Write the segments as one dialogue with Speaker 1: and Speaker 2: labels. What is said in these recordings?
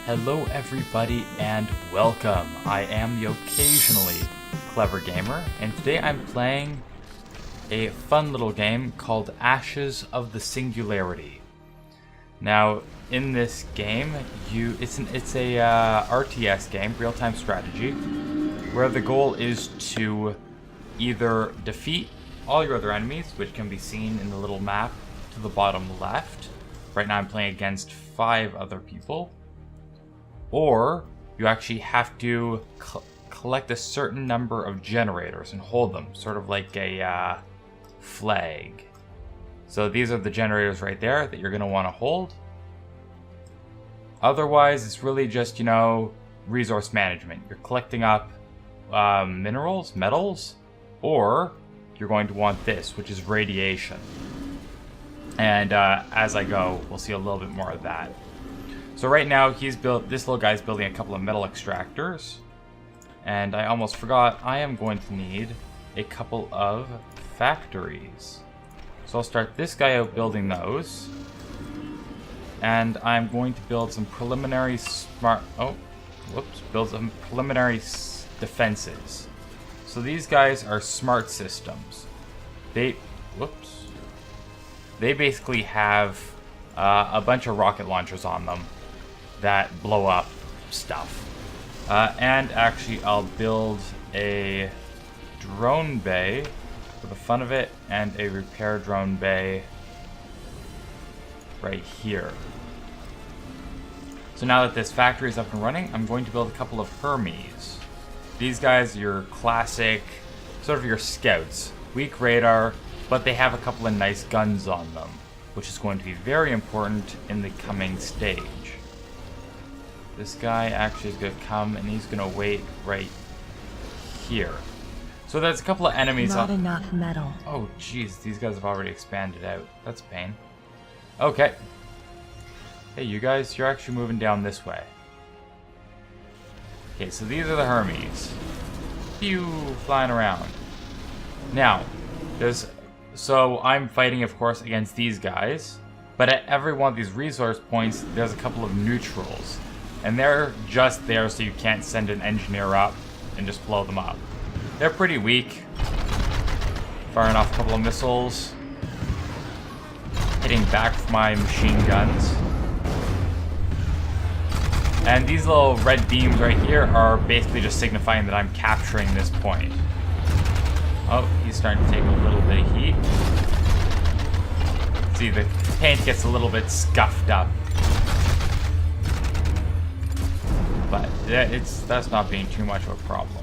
Speaker 1: Hello everybody and welcome. I am the occasionally clever gamer, and today I'm playing a fun little game called Ashes of the Singularity. Now, in this game, it's a RTS game, real-time strategy, where the goal is to either defeat all your other enemies, which can be seen in the little map to the bottom left. Right now I'm playing against 5 other people. Or you actually have to collect a certain number of generators and hold them, sort of like a flag. So these are the generators right there that you're going to want to hold. Otherwise, it's really just, resource management. You're collecting up minerals, metals, or you're going to want this, which is radiation. And as I go, we'll see a little bit more of that. So right now, this little guy's building a couple of metal extractors. And I almost forgot, I am going to need a couple of factories. So I'll start this guy out building those. And I'm going to build some preliminary build some preliminary defenses. So these guys are smart systems. They basically have a bunch of rocket launchers on them that blow up stuff. And actually, I'll build a drone bay for the fun of it, and a repair drone bay right here. So now that this factory is up and running, I'm going to build a couple of Hermes. These guys are your classic, sort of your scouts. Weak radar, but they have a couple of nice guns on them, which is going to be very important in the coming stage. This guy actually is going to come and he's going to wait right here. So there's a couple of enemies.
Speaker 2: Not enough metal.
Speaker 1: Oh jeez, these guys have already expanded out. That's a pain. Okay. Hey, you guys, you're actually moving down this way. Okay, so these are the Hermes. Phew, flying around. Now, so I'm fighting, of course, against these guys. But at every one of these resource points, there's a couple of neutrals. And they're just there so you can't send an engineer up and just blow them up. They're pretty weak. Firing off a couple of missiles. Hitting back with my machine guns. And these little red beams right here are basically just signifying that I'm capturing this point. Oh, he's starting to take a little bit of heat. See, the paint gets a little bit scuffed up. But that's not being too much of a problem.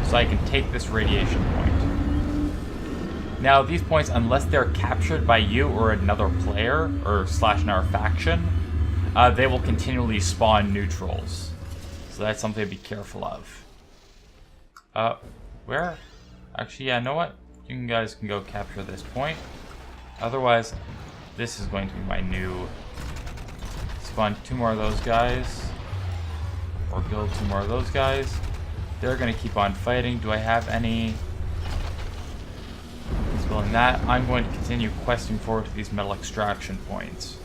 Speaker 1: So I can take this radiation point. Now, these points, unless they're captured by you or another player, or / another faction, they will continually spawn neutrals. So that's something to be careful of. Where? Actually, yeah, you know what? You guys can go capture this point. Otherwise, this is going to be my new... Spawn 2 more of those guys. Or build 2 more of those guys. They're going to keep on fighting. Do I have any... He's building that. I'm going to continue questing forward to these metal extraction points.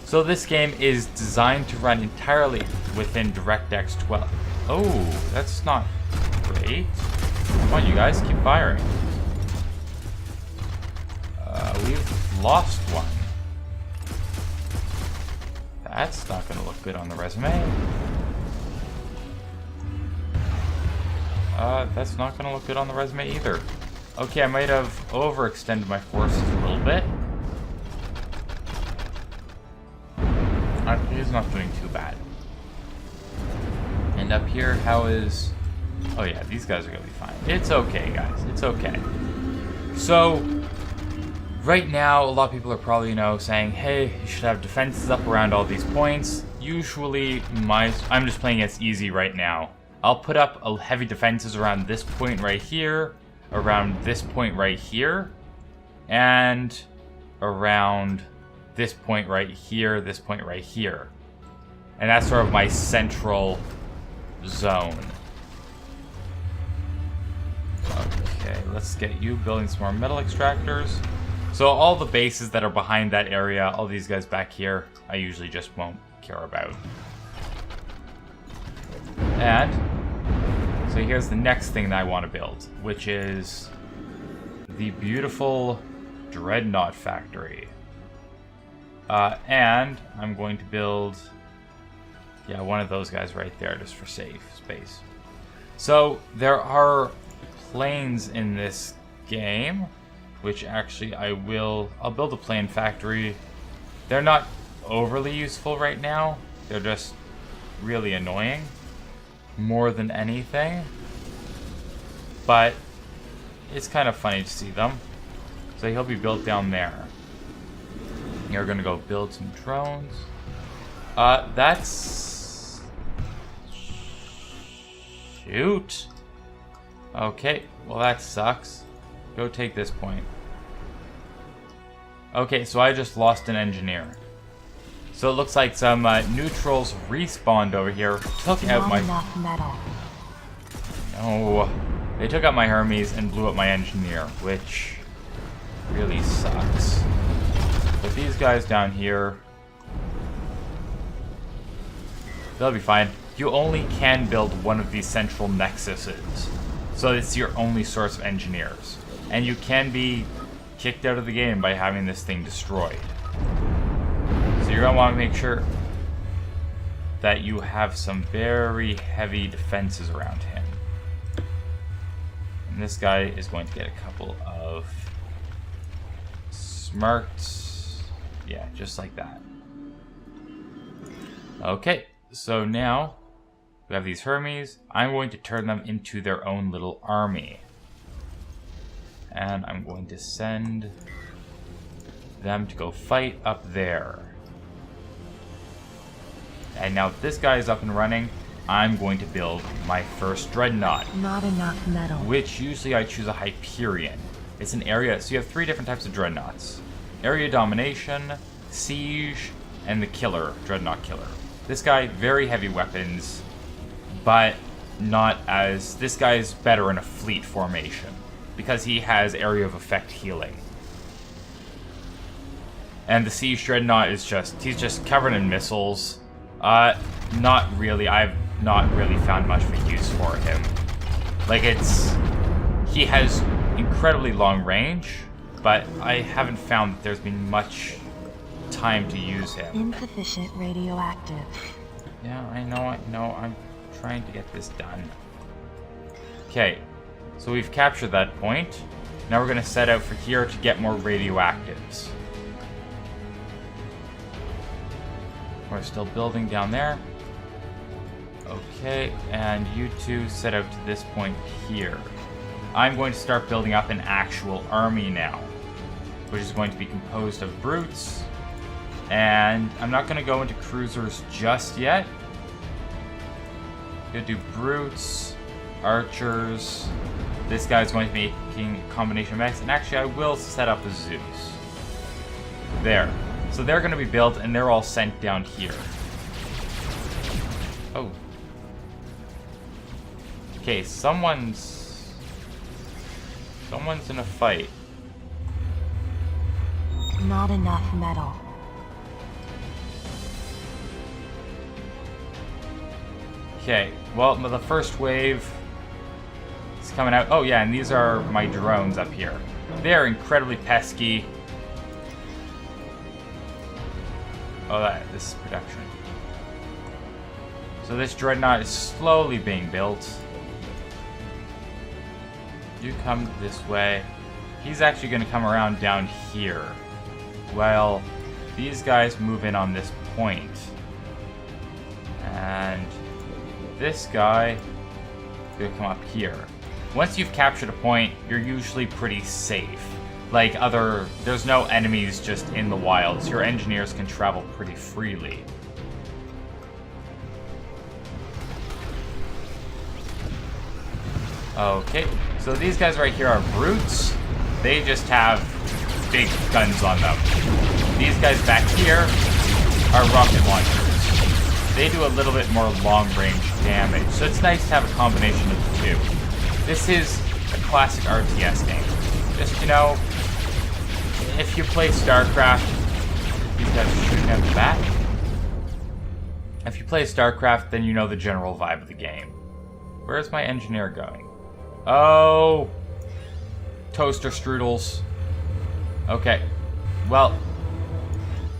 Speaker 1: So this game is designed to run entirely within DirectX 12. Oh, that's not great. Come on, you guys, keep firing. We've lost one. That's not going to look good on the resume. That's not going to look good on the resume either. Okay, I might have overextended my forces a little bit. He's not doing too bad. And up here, how is... Oh yeah, these guys are going to be fine. It's okay, guys. It's okay. So, right now, a lot of people are probably, saying, hey, you should have defenses up around all these points. Usually, I'm just playing as easy right now. I'll put up heavy defenses around this point right here, around this point right here, and around this point right here, this point right here. And that's sort of my central zone. Okay, let's get you building some more metal extractors. So all the bases that are behind that area, all these guys back here, I usually just won't care about. And so here's the next thing that I want to build, which is the beautiful Dreadnought factory. And I'm going to build, yeah, one of those guys right there just for safe space. So there are planes in this game, which actually I'll build a plane factory. They're not overly useful right now. They're just really annoying more than anything. But it's kind of funny to see them. So he'll be built down there. You're gonna go build some drones. That's... Shoot. Okay, well that sucks. Go take this point. Okay, so I just lost an engineer. So it looks like some neutrals respawned over here. Took out my...
Speaker 2: metal.
Speaker 1: No. They took out my Hermes and blew up my engineer, which really sucks. But these guys down here, they'll be fine. You only can build one of these central nexuses. So it's your only source of engineers. And you can be kicked out of the game by having this thing destroyed. So you're going to want to make sure that you have some very heavy defenses around him. And this guy is going to get a couple of smarts. Yeah, just like that. Okay, so now we have these Hermes. I'm going to turn them into their own little army. And I'm going to send them to go fight up there. And now that this guy is up and running, I'm going to build my first Dreadnought.
Speaker 2: Not enough metal.
Speaker 1: Which usually I choose a Hyperion. It's an area, so you have 3 different types of Dreadnoughts. Area Domination, Siege, and the Killer, Dreadnought Killer. This guy, very heavy weapons, but not as... This guy is better in a fleet formation, because he has area of effect healing. And the Siege Dreadnought is just... He's just covered in missiles. Not really. I've not really found much of a use for him. Like, it's... He has incredibly long range, but I haven't found that there's been much time to use him.
Speaker 2: Insufficient radioactive.
Speaker 1: Yeah, I know. I'm trying to get this done. Okay, so we've captured that point. Now we're going to set out for here to get more radioactives. We're still building down there. Okay, and you two set out to this point here. I'm going to start building up an actual army now, which is going to be composed of brutes. And I'm not going to go into cruisers just yet. I'm going to do brutes, archers. This guy's going to be making a combination of mechs. And actually, I will set up a Zeus. There. So they're going to be built, and they're all sent down here. Oh. Okay, someone's in a fight.
Speaker 2: Not enough metal.
Speaker 1: Okay, well, the first wave is coming out. Oh yeah, and these are my drones up here. They're incredibly pesky. Oh, this is production. So this Dreadnought is slowly being built. You come this way. He's actually going to come around down here, while these guys move in on this point. And this guy is going to come up here. Once you've captured a point, you're usually pretty safe. Like there's no enemies just in the wilds. Your engineers can travel pretty freely. Okay, so these guys right here are brutes. They just have big guns on them. These guys back here are rocket launchers. They do a little bit more long-range damage, so it's nice to have a combination of the two. This is a classic RTS game. Just, if you play StarCraft, these guys are shooting at the back. If you play StarCraft, then you know the general vibe of the game. Where's my engineer going? Oh, toaster strudels. Okay, well,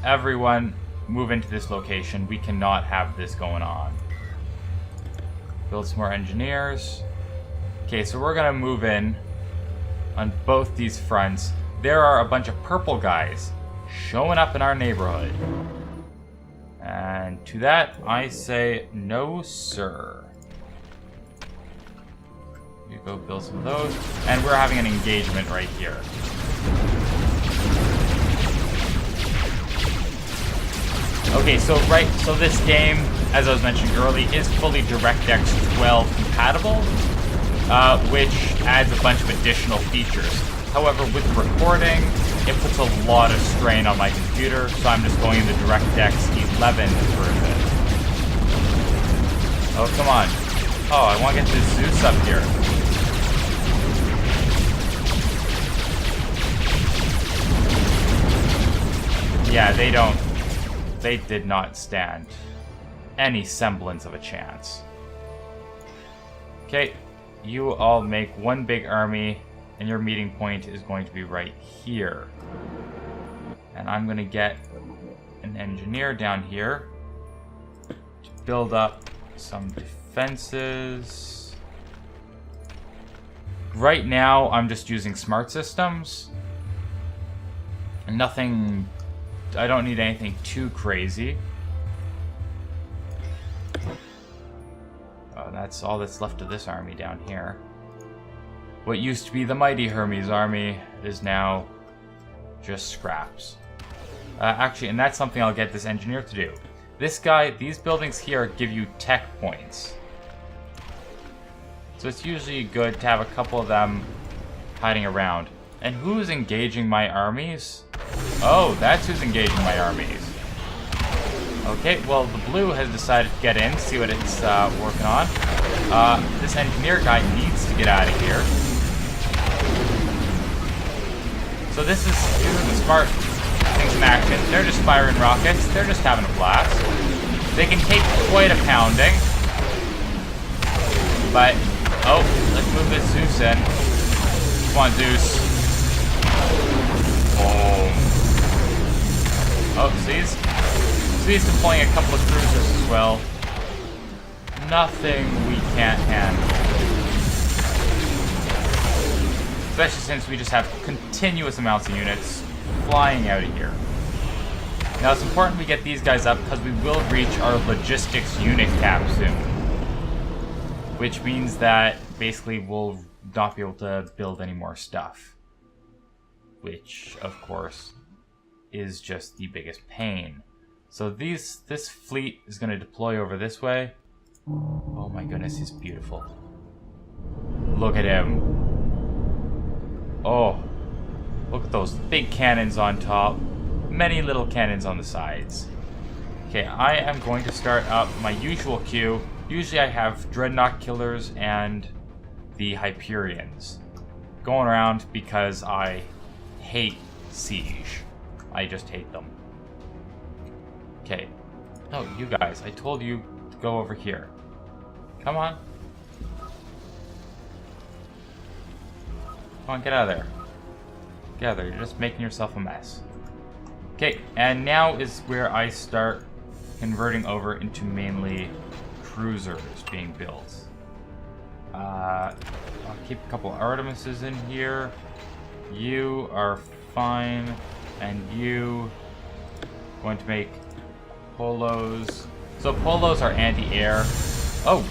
Speaker 1: everyone move into this location. We cannot have this going on. Build some more engineers. Okay, so we're gonna move in on both these fronts. There are a bunch of purple guys showing up in our neighborhood. And to that, I say no, sir. You go build some of those. And we're having an engagement right here. Okay, so this game, as I was mentioning earlier, is fully DirectX 12 compatible, which adds a bunch of additional features. However, with recording, it puts a lot of strain on my computer, so I'm just going in the DirectX 11 version. Oh, come on. Oh, I want to get this Zeus up here. Yeah, they did not stand any semblance of a chance. Okay, you all make one big army, and your meeting point is going to be right here. And I'm going to get an engineer down here to build up some defenses. Right now, I'm just using smart systems. Nothing... I don't need anything too crazy. Oh, that's all that's left of this army down here. What used to be the mighty Hermes army is now just scraps. Actually, and that's something I'll get this engineer to do. This guy, these buildings here give you tech points. So it's usually good to have a couple of them hiding around. And who's engaging my armies? Oh, that's who's engaging my armies. Okay, well, the blue has decided to get in, see what it's working on. This engineer guy needs to get out of here. So these are the smart things in action. They're just firing rockets. They're just having a blast. They can take quite a pounding. But, oh, let's move this Zeus in. Come on, Zeus. Oh, so he's deploying a couple of cruisers as well. Nothing we can't handle. Especially since we just have continuous amounts of units flying out of here. Now it's important we get these guys up because we will reach our logistics unit cap soon. Which means that basically we'll not be able to build any more stuff. Which, of course, is just the biggest pain. So this fleet is going to deploy over this way. Oh my goodness, he's beautiful. Look at him. Oh, look at those big cannons on top. Many little cannons on the sides. Okay, I am going to start up my usual queue. Usually I have Dreadnought Killers and the Hyperions going around because I hate Siege. I just hate them. Okay. No, you guys, I told you to go over here. Come on. Come on, get out of there. Get out of there, you're just making yourself a mess. Okay, and now is where I start converting over into mainly cruisers being built. I'll keep a couple Artemises in here. You are fine, and you going to make polos. So polos are anti-air. Oh,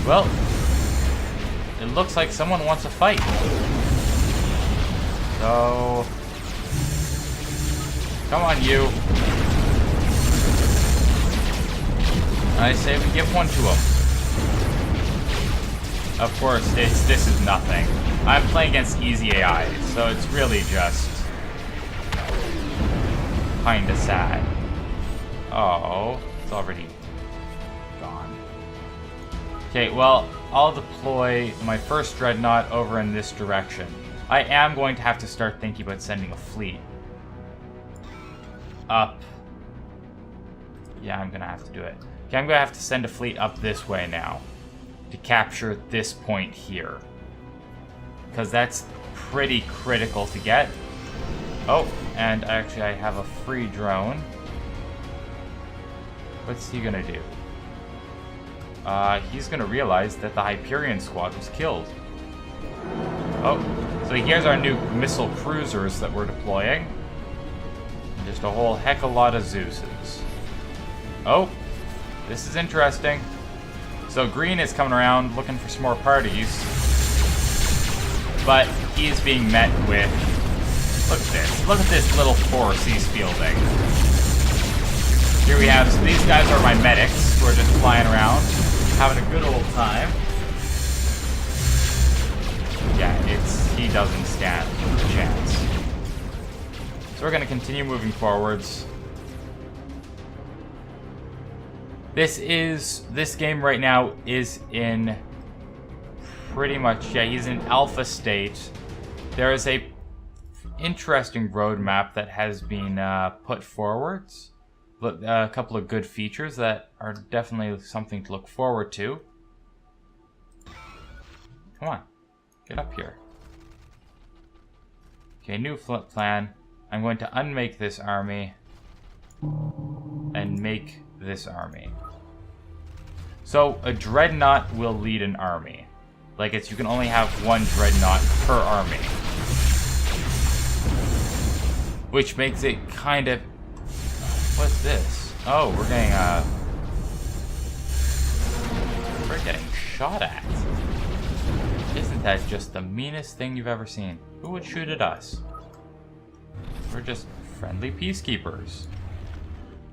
Speaker 1: well, it looks like someone wants a fight. So, come on, you. I say we give one to him. Of course, this is nothing. I'm playing against easy AI, so it's really just kinda sad. Oh, it's already gone. Okay, well, I'll deploy my first Dreadnought over in this direction. I am going to have to start thinking about sending a fleet up. Yeah, I'm gonna have to do it. Okay, I'm gonna have to send a fleet up this way now to capture this point here, because that's pretty critical to get. Oh, and actually I have a free drone. What's he gonna do? He's gonna realize that the Hyperion squad was killed. Oh, so here's our new missile cruisers that we're deploying. And just a whole heck of a lot of Zeuses. Oh, this is interesting. So Green is coming around looking for some more parties. But he is being met with... Look at this. Look at this little force he's fielding. Here we have... So these guys are my medics who are just flying around, having a good old time. Yeah, he doesn't stand a chance. So we're going to continue moving forwards. This game right now is in pretty much, yeah, he's in alpha state. There is a interesting roadmap that has been put forwards. A couple of good features that are definitely something to look forward to. Come on, get up here. Okay, new plan. I'm going to unmake this army and make this army. So a dreadnought will lead an army. Like you can only have one dreadnought per army. Which makes it kind of... What's this? Oh, we're getting shot at. Isn't that just the meanest thing you've ever seen? Who would shoot at us? We're just friendly peacekeepers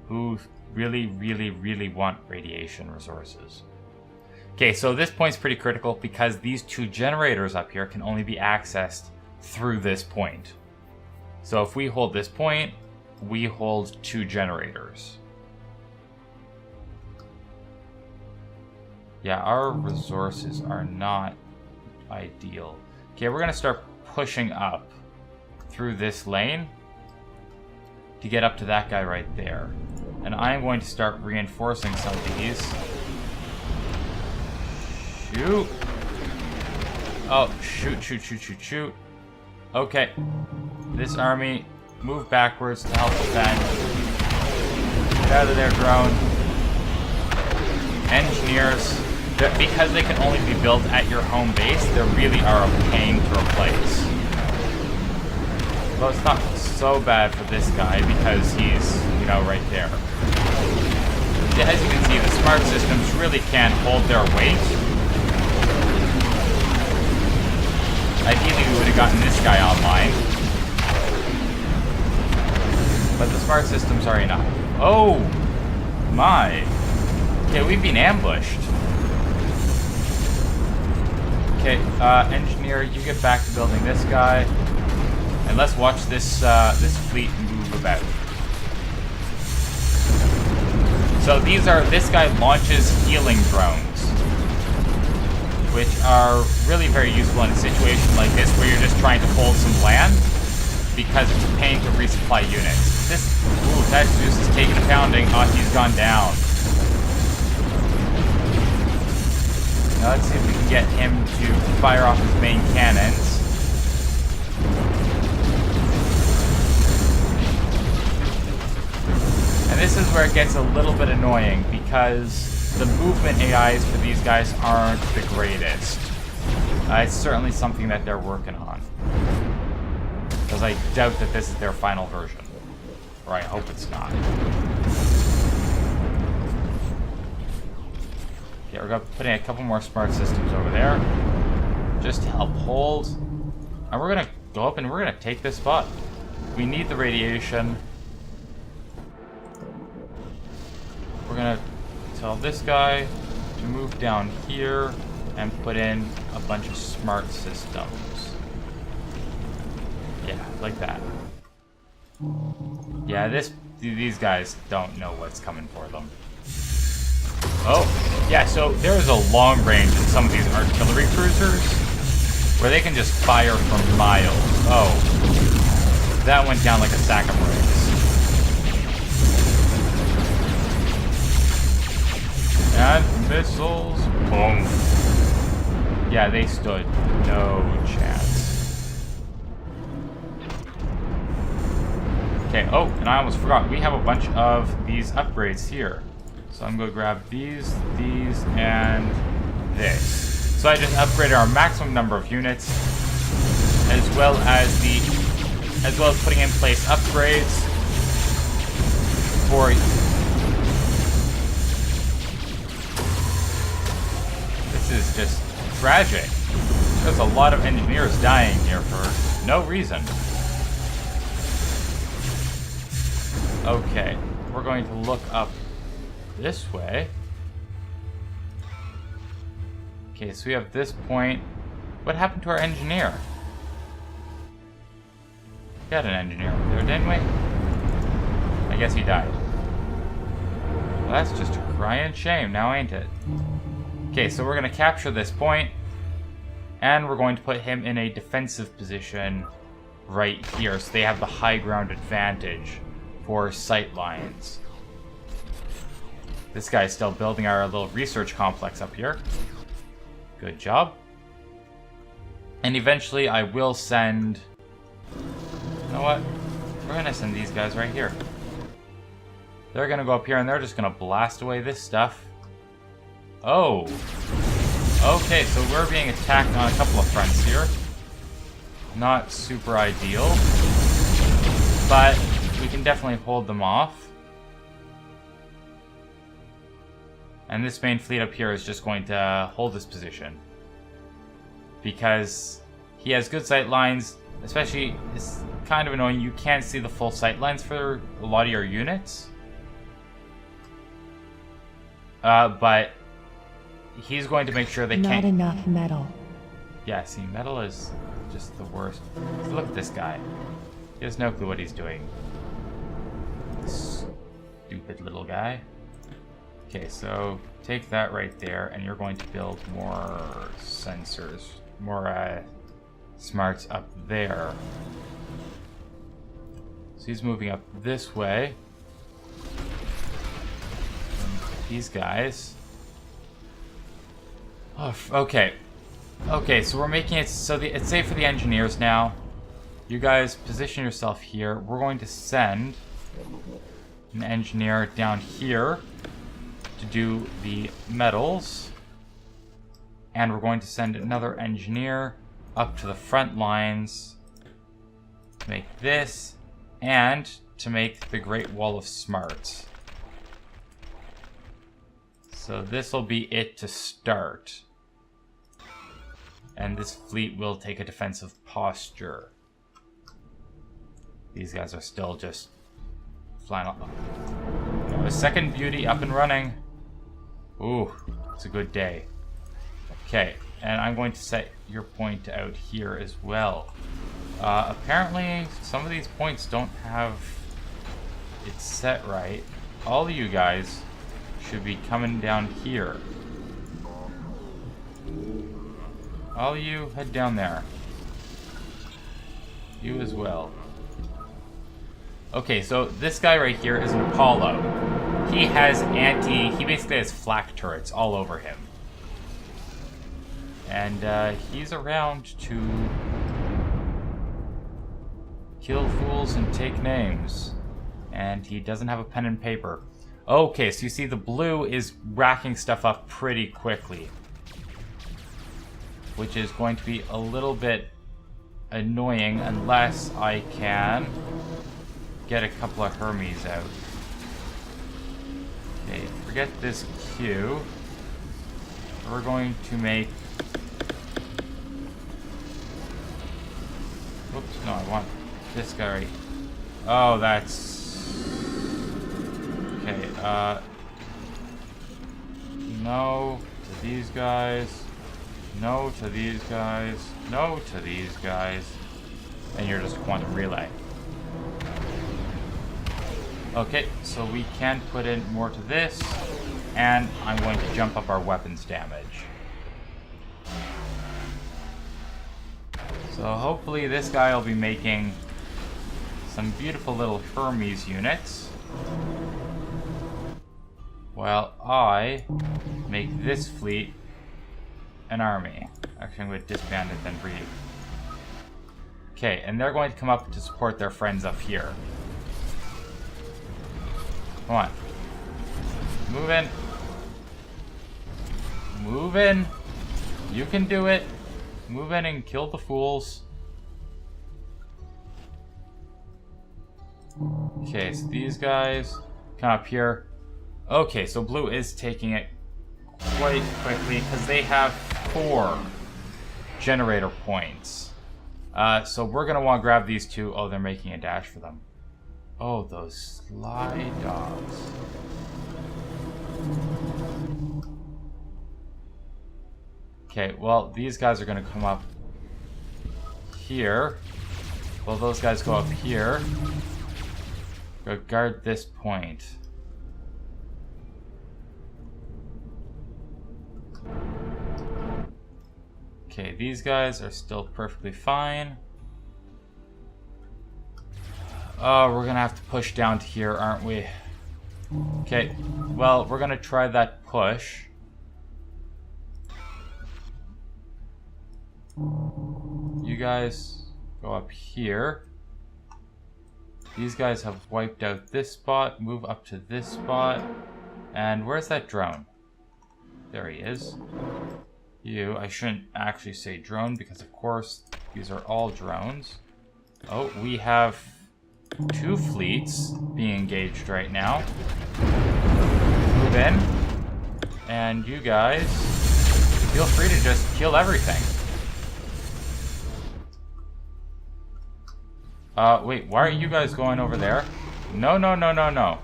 Speaker 1: who really, really, really want radiation resources. Okay, so this point's pretty critical because these two generators up here can only be accessed through this point. So if we hold this point, we hold two generators. Yeah, our resources are not ideal. Okay, we're gonna start pushing up through this lane to get up to that guy right there. And I'm going to start reinforcing some of these. Shoot. Oh, shoot, shoot, shoot, shoot, shoot. Okay. This army, move backwards to help defend. Get out of there, drone. Engineers, because they can only be built at your home base, they really are a pain to replace. Well, it's not so bad for this guy because he's, you know, right there. As you can see, the smart systems really can't hold their weight. Ideally, we would have gotten this guy online. But the smart systems are enough. Oh, my. Okay, we've been ambushed. Okay, engineer, you get back to building this guy. And let's watch this this fleet move about. So this guy launches healing drones, which are really very useful in a situation like this where you're just trying to hold some land because it's a pain to resupply units. That Zeus is taking a pounding. Oh, he's gone down. Now let's see if we can get him to fire off his main cannons. And this is where it gets a little bit annoying because the movement AIs for these guys aren't the greatest. It's certainly something that they're working on. Because I doubt that this is their final version. Or I hope it's not. Okay, we're putting a couple more smart systems over there. Just to help hold. And we're going to go up and we're going to take this spot. We need the radiation. We're going to tell this guy to move down here and put in a bunch of smart systems. Yeah, like that. Yeah, these guys don't know what's coming for them. Oh, yeah, so there is a long range in some of these artillery cruisers. where they can just fire for miles. Oh, that went down like a sack of bricks. And missiles, boom. Yeah, they stood no chance. Okay, oh, and I almost forgot. We have a bunch of these upgrades here. So I'm going to grab these, and this. So I just upgraded our maximum number of units, as well as putting in place upgrades for. This is just tragic. There's a lot of engineers dying here for no reason. Okay, we're going to look up this way. Okay, so we have this point. What happened to our engineer? We had an engineer over there, didn't we? I guess he died. Well, that's just a crying shame now, ain't it? Okay, so we're going to capture this point, and we're going to put him in a defensive position right here, so they have the high ground advantage for sight lines. This guy's still building our little research complex up here. Good job. And eventually I will send... You know what? We're going to send these guys right here. They're going to go up here and they're just going to blast away this stuff. Oh. Okay, so we're being attacked on a couple of fronts here. Not super ideal. But we can definitely hold them off. And this main fleet up here is just going to hold this position. Because he has good sight lines, especially, it's kind of annoying, you can't see the full sight lines for a lot of your units. But he's going to make sure they can't...
Speaker 2: Not enough metal.
Speaker 1: Yeah, see, metal is just the worst. Look at this guy. He has no clue what he's doing. Stupid little guy. Okay, so take that right there, and you're going to build more sensors, more smarts up there. So he's moving up this way. And these guys. Oh, okay. Okay, so we're making it so it's safe for the engineers now. You guys position yourself here. We're going to send an engineer down here to do the metals, and we're going to send another engineer up to the front lines to make this and to make the Great Wall of Smarts. So this will be it to start, and this fleet will take a defensive posture. These guys are still just flying off. A second beauty up and running. Ooh, it's a good day. Okay, and I'm going to set your point out here as well. Apparently, some of these points don't have it set right. All of you guys should be coming down here. All of you, head down there. You as well. Okay, so this guy right here is an Apollo. He basically has flak turrets all over him. And he's around to kill fools and take names. And he doesn't have a pen and paper. Okay, so you see the blue is racking stuff up pretty quickly, which is going to be a little bit annoying unless I can get a couple of Hermes out. Okay, forget this queue. We're going to make... Oops, no, I want this guy right... Oh, that's... Okay, no to these guys. No to these guys. No to these guys. And you're just quantum relay. Okay, so we can put in more to this, and I'm going to jump up our weapons damage. So hopefully this guy will be making some beautiful little Hermes units, while I make this fleet an army. Actually, I'm going to disband it then breed. Okay, and they're going to come up to support their friends up here. Come on. Move in. Move in. You can do it. Move in and kill the fools. Okay, so these guys come up here. Okay, so blue is taking it quite quickly because they have 4 generator points. So we're going to want to grab these 2. Oh, they're making a dash for them. Oh, those sly dogs. Okay, well, these guys are going to come up here. Well, those guys go up here. Go guard this point. Okay, these guys are still perfectly fine. Oh, we're going to have to push down to here, aren't we? Okay, well, we're going to try that push. You guys go up here. These guys have wiped out this spot. Move up to this spot. And where's that drone? There he is. You, I shouldn't actually say drone because of course these are all drones. Oh, we have 2 fleets being engaged right now. Move in. And you guys, feel free to just kill everything. Wait, why are you guys going over there? No, no, no, no, no.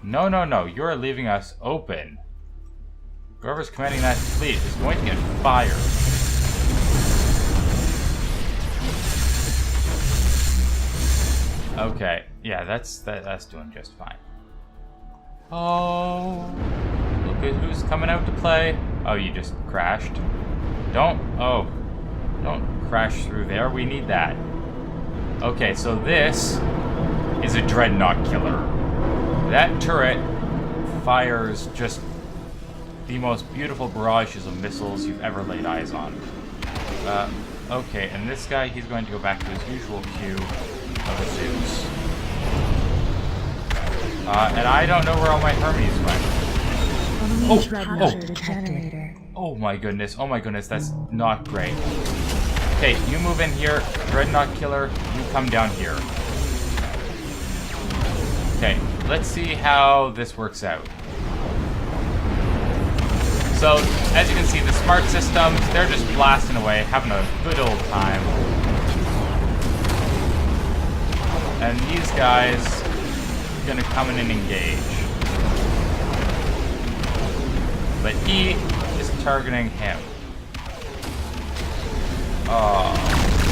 Speaker 1: No, no, no, you're leaving us open. Whoever's commanding that fleet is going to get fired. Okay, yeah, that's doing just fine. Oh, look at who's coming out to play. Oh, you just crashed. Don't crash through there. We need that. Okay, so this is a dreadnought killer. That turret fires just the most beautiful barrages of missiles you've ever laid eyes on. Okay, and this guy, he's going to go back to his usual queue of a Zeus. And I don't know where all my Hermes went. Oh my goodness, that's not great. Okay, you move in here, Dreadnought Killer, you come down here. Okay, let's see how this works out. So, as you can see, the smart systems, they're just blasting away, having a good old time. And these guys are gonna come in and engage. But he is targeting him. Oh.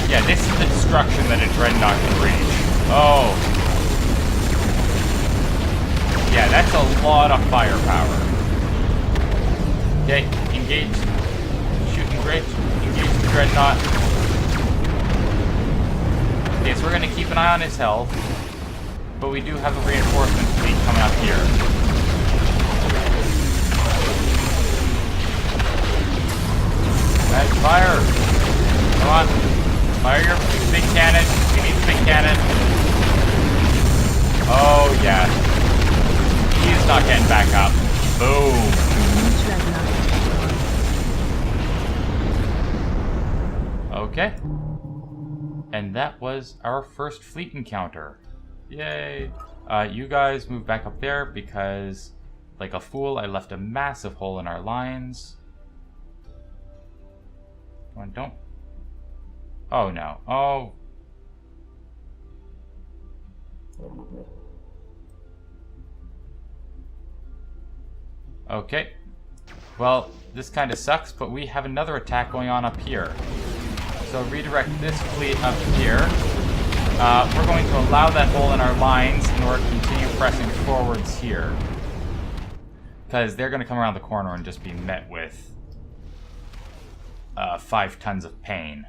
Speaker 1: Yeah, this is the destruction that a Dreadnought can reach. Oh. Yeah, that's a lot of firepower. Okay, engage. Shooting great. Engage the Dreadnought. Okay, so we're going to keep an eye on his health. But we do have a reinforcement fleet coming up here. Guys, fire! Come on. Fire your big cannon. We need the big cannon. Oh, yeah. He's not getting back up. Boom. Okay. And that was our first fleet encounter. Yay. You guys move back up there because, like a fool, I left a massive hole in our lines. Come on, don't. Oh, no. Oh. Okay. Well, this kind of sucks, but we have another attack going on up here. So redirect this fleet up here. We're going to allow that hole in our lines in order to continue pressing forwards here. Because they're going to come around the corner and just be met with 5 tons of pain.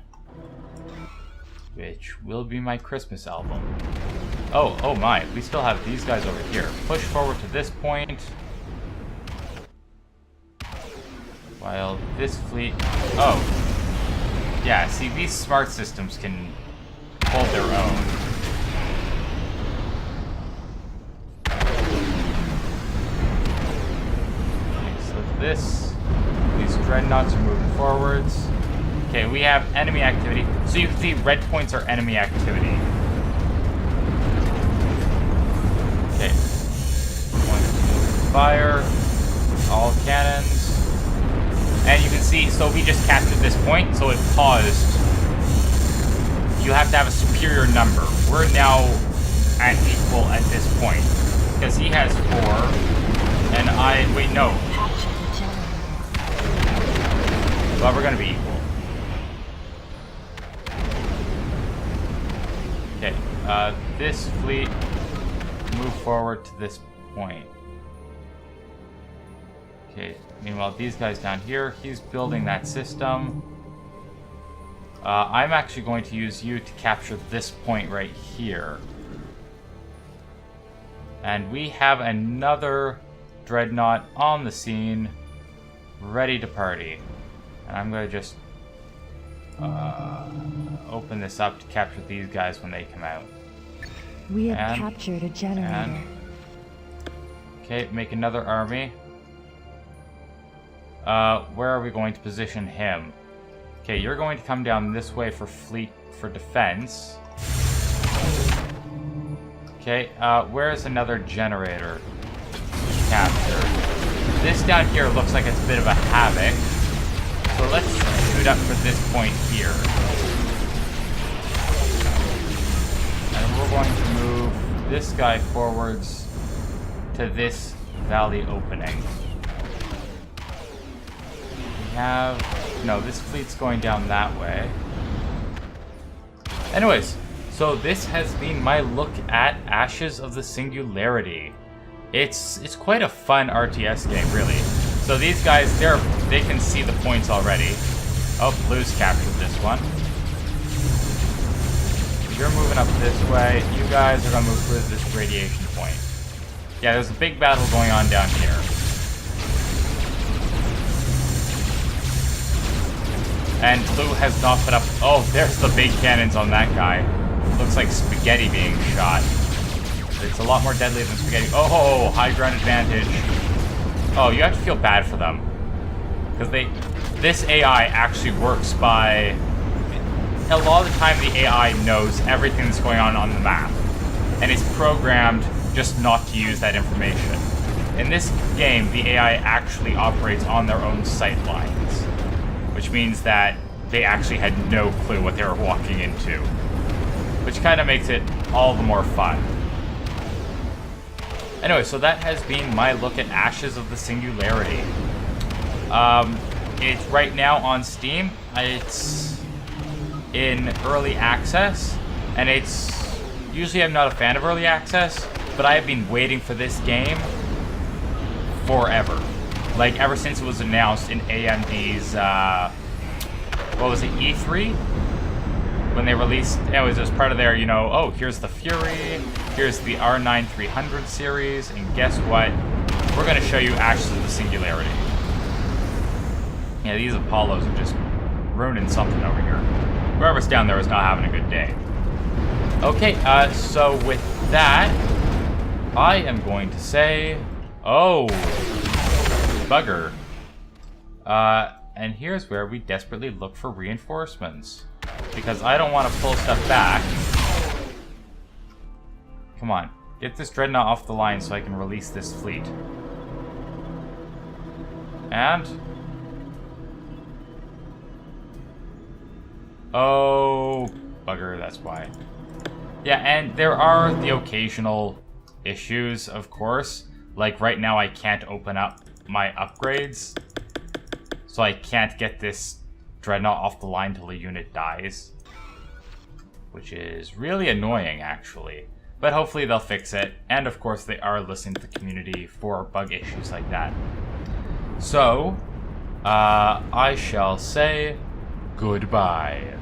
Speaker 1: which will be my Christmas album. Oh my, we still have these guys over here. Push forward to this point. While this fleet... Oh. Yeah, see, these smart systems can hold their own. Okay, so these dreadnoughts are moving forwards. Okay, we have enemy activity. So you can see red points are enemy activity. Okay. Fire. All cannons. And you can see, so we just captured this point, so it paused. You have to have a superior number. We're now at equal at this point. Because he has 4, and I... Wait, no. Well, we're gonna be equal. Okay, this fleet move forward to this point. Okay, meanwhile, these guys down here, he's building that system. I'm actually going to use you to capture this point right here. And we have another dreadnought on the scene, ready to party. And I'm going to just open this up to capture these guys when they come out.
Speaker 2: We have captured a generator.
Speaker 1: Okay, make another army. Where are we going to position him? Okay, you're going to come down this way for fleet for defense. Okay, where's another generator capture? This down here looks like it's a bit of a havoc. So let's shoot up for this point here. And we're going to move this guy forwards to this valley opening. We have... No, this fleet's going down that way. Anyways, so this has been my look at Ashes of the Singularity. It's quite a fun RTS game, really. So these guys, they can see the points already. Oh, Blue's captured this one. You're moving up this way. You guys are going to move through this radiation point. Yeah, there's a big battle going on down here. And Blue has not put up... Oh, there's the big cannons on that guy. Looks like spaghetti being shot. It's a lot more deadly than spaghetti. Oh, high ground advantage. Oh, you have to feel bad for them. Because this AI actually works by... A lot of the time, the AI knows everything that's going on the map. And it's programmed just not to use that information. In this game, the AI actually operates on their own sight lines. Which means that they actually had no clue what they were walking into. Which kind of makes it all the more fun. Anyway, so that has been my look at Ashes of the Singularity. It's right now on Steam. It's in early access. And it's... Usually I'm not a fan of early access, but I have been waiting for this game forever. Like, ever since it was announced in AMD's, what was it, E3? When they released, it was just part of their, you know, oh, here's the Fury, here's the R9 300 series, and guess what? We're going to show you Ashes of the Singularity. Yeah, these Apollos are just ruining something over here. Whoever's down there is not having a good day. Okay, so with that, I am going to say, oh, bugger. And here's where we desperately look for reinforcements. Because I don't want to pull stuff back. Come on. Get this dreadnought off the line so I can release this fleet. And... Oh, bugger, that's why. Yeah, and there are the occasional issues, of course. Like right now I can't open up my upgrades. So I can't get this dreadnought off the line till the unit dies. Which is really annoying, actually. But hopefully they'll fix it. And of course they are listening to the community for bug issues like that. So, I shall say goodbye.